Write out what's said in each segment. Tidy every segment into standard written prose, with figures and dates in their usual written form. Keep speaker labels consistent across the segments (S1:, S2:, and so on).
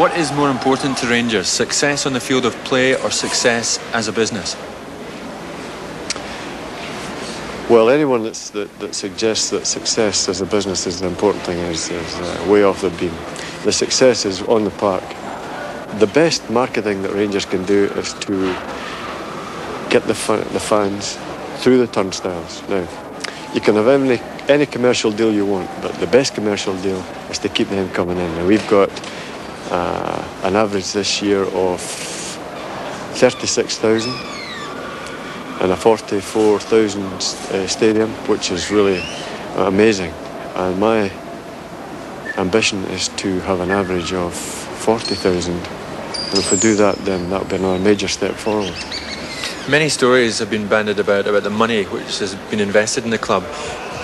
S1: What is more important to Rangers, success on the field of play or success as a business?
S2: Well, anyone that suggests that success as a business is the important thing is way off the beam. The success is on the park. The best marketing that Rangers can do is to get the fans through the turnstiles. Now, you can have any commercial deal you want, but the best commercial deal is to keep them coming in. Now, we've got an average this year of 36,000 and a 44,000 stadium, which is really amazing. And my ambition is to have an average of 40,000. And if we do that, then that will be another major step forward.
S1: Many stories have been bandied about the money which has been invested in the club.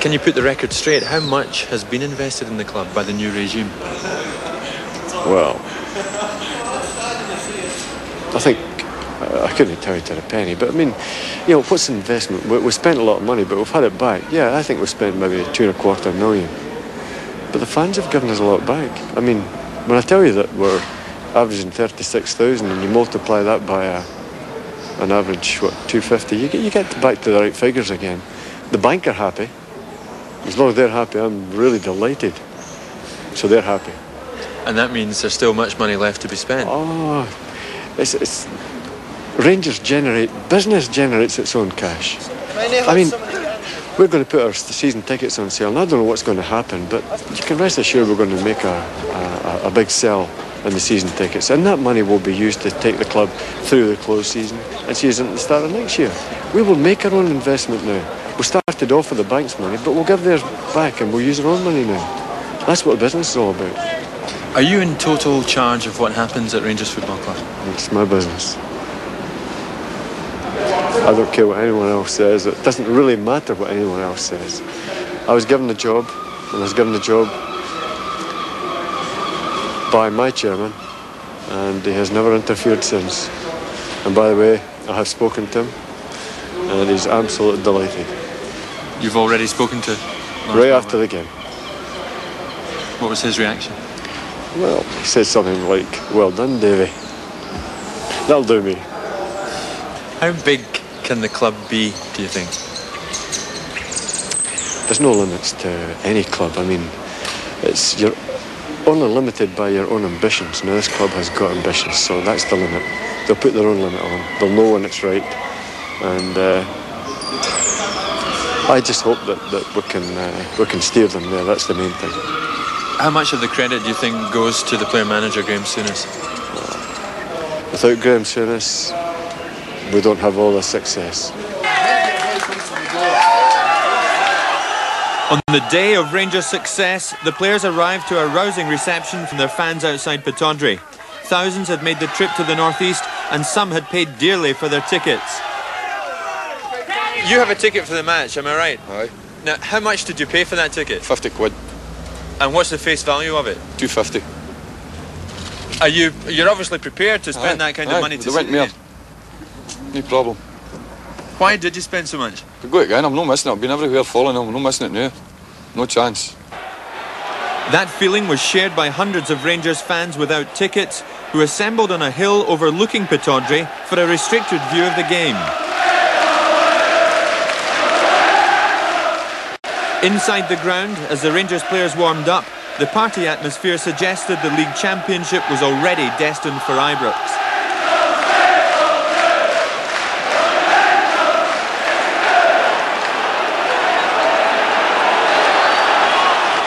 S1: Can you put the record straight? How much has been invested in the club by the new regime?
S2: Well, I think I couldn't tell you to the penny, but I mean, you know, what's the investment? We spent a lot of money, but we've had it back. Yeah, I think we spent maybe $2.25 million. But the fans have given us a lot back. I mean, when I tell you that we're averaging 36,000 and you multiply that by an average, what, 250, you get back to the right figures again. The bank are happy. As long as they're happy, I'm really delighted. So they're happy.
S1: And that means there's still much money left to be spent.
S2: Oh, it's Rangers business generates its own cash. I mean, we're going to put our season tickets on sale, and I don't know what's going to happen, but you can rest assured we're going to make a big sell in the season tickets, and that money will be used to take the club through the close season and season at the start of next year. We will make our own investment now. We started off with the bank's money, but we'll give theirs back and we'll use our own money now. That's what the business is all about.
S1: Are you in total charge of what happens at Rangers Football Club?
S2: It's my business. I don't care what anyone else says. It doesn't really matter what anyone else says. I was given the job, and I was given the job by my chairman, and he has never interfered since. And by the way, I have spoken to him, and he's absolutely delighted.
S1: You've already spoken to Lawrence
S2: right after the game.
S1: What was his reaction?
S2: Well, he said something like, "Well done, Davy. That'll do me."
S1: How big can the club be, do you think?
S2: There's no limits to any club. I mean, you're only limited by your own ambitions. Now, this club has got ambitions, so that's the limit. They'll put their own limit on. They'll know when it's right. And I just hope that we can steer them there. That's the main thing.
S1: How much of the credit do you think goes to the player-manager, Graham Souness?
S2: Without Graham Souness, we don't have all the success.
S1: On the day of Rangers' success, the players arrived to a rousing reception from their fans outside Pittodrie. Thousands had made the trip to the northeast, and some had paid dearly for their tickets. You have a ticket for the match, am I right?
S3: Aye.
S1: Now, how much did you pay for that ticket?
S3: 50 quid.
S1: And what's the face value of it?
S3: 250.
S1: You're obviously prepared to spend that kind of money to
S3: see the game. No problem.
S1: Why did you spend so much?
S3: Could go again, I'm not missing it. I've been everywhere following them, I'm not missing it now. No chance.
S1: That feeling was shared by hundreds of Rangers fans without tickets who assembled on a hill overlooking Pittodrie for a restricted view of the game. Inside the ground, as the Rangers players warmed up, the party atmosphere suggested the league championship was already destined for Ibrox.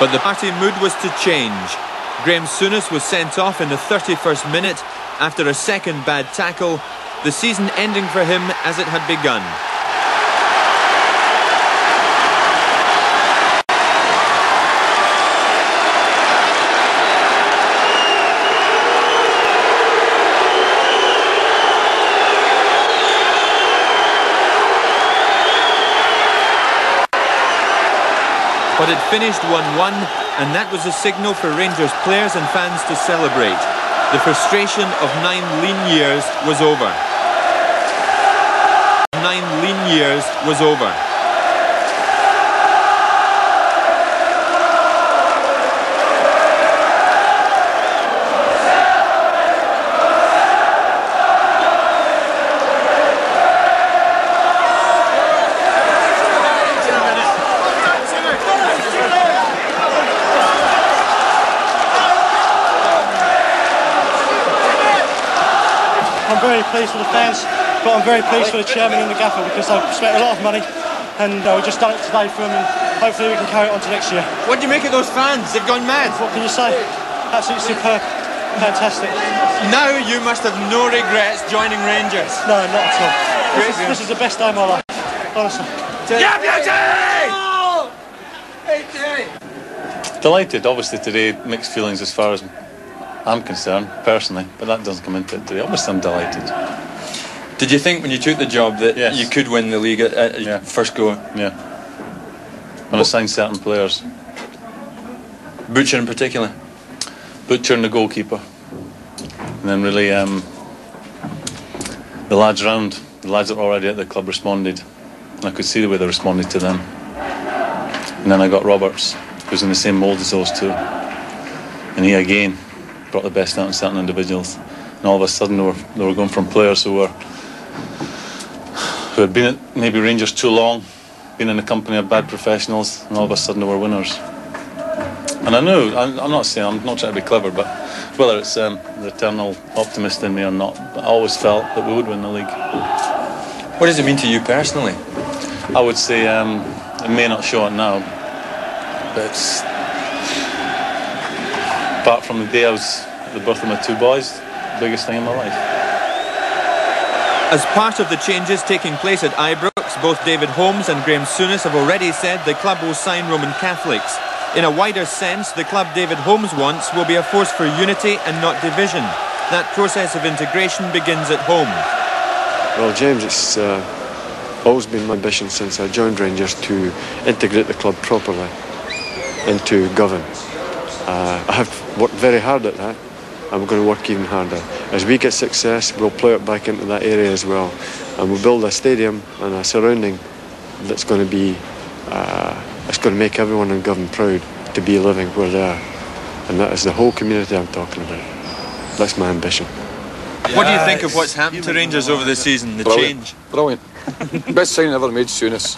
S1: But the party mood was to change. Graham Souness was sent off in the 31st minute after a second bad tackle, the season ending for him as it had begun. But it finished 1-1, and that was a signal for Rangers players and fans to celebrate. The frustration of 9 lean years was over. 9 lean years was over.
S4: very pleased for the fans, but I'm very pleased for the chairman and the gaffer because they've spent a lot of money and we've just done it today for them and hopefully we can carry it on to next year.
S1: What do you make of those fans? They've gone mad.
S4: What can you say? Absolutely superb. Fantastic.
S1: Now you must have no regrets joining Rangers.
S4: No, not at all. This is the best day of my life, honestly.
S1: Yeah, beauty!
S5: Delighted, obviously today, mixed feelings as far as I'm concerned, personally, but that doesn't come into it today. Obviously I'm delighted.
S1: Did you think when you took the job that
S5: Yes.
S1: you could win the league at
S5: Yeah.
S1: first go?
S5: Yeah. When I signed certain players,
S1: Butcher in particular?
S5: Butcher and the goalkeeper, and then really the lads round, the lads that were already at the club responded, and I could see the way they responded to them. And then I got Roberts, who's in the same mould as those two, and he again brought the best out in certain individuals. And all of a sudden they were going from players who had been at maybe Rangers too long, been in the company of bad professionals, and all of a sudden they were winners. And I knew, I'm not trying to be clever, but whether it's the eternal optimist in me or not, but I always felt that we would win the league.
S1: What does it mean to you personally?
S5: I would say it may not show it now, but it's, apart from the day I was at the birth of my two boys, the biggest thing in my life.
S1: As part of the changes taking place at Ibrox, both David Holmes and Graham Souness have already said the club will sign Roman Catholics. In a wider sense, the club David Holmes wants will be a force for unity and not division. That process of integration begins at home.
S2: Well, James, it's always been my ambition since I joined Rangers to integrate the club properly into Govan. I have worked very hard at that, and we're going to work even harder. As we get success, we'll plough it back into that area as well, and we'll build a stadium and a surrounding that's going to be it's going to make everyone in Govan proud to be living where they are, and that is the whole community I'm talking about. That's my ambition.
S1: What do you think of what's happened to Rangers over the season, the change?
S3: Brilliant. Best signing ever made, Souness.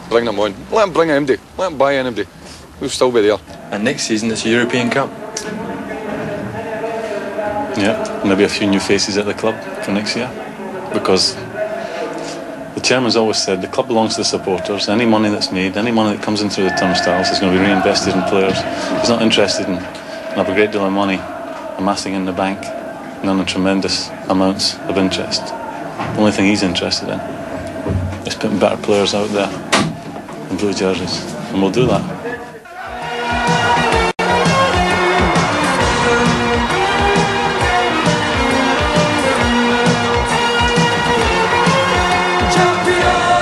S3: Bring them on. Let him bring anybody. Let him buy anybody. We'll still be there.
S1: And next season it's a European Cup.
S5: Yeah, maybe a few new faces at the club for next year, because the chairman's always said the club belongs to the supporters. Any money that's made, any money that comes in through the turnstiles is going to be reinvested in players. He's not interested in have a great deal of money amassing in the bank and earning tremendous amounts of interest. The only thing he's interested in is putting better players out there in blue jerseys, and we'll do that.
S6: Champion!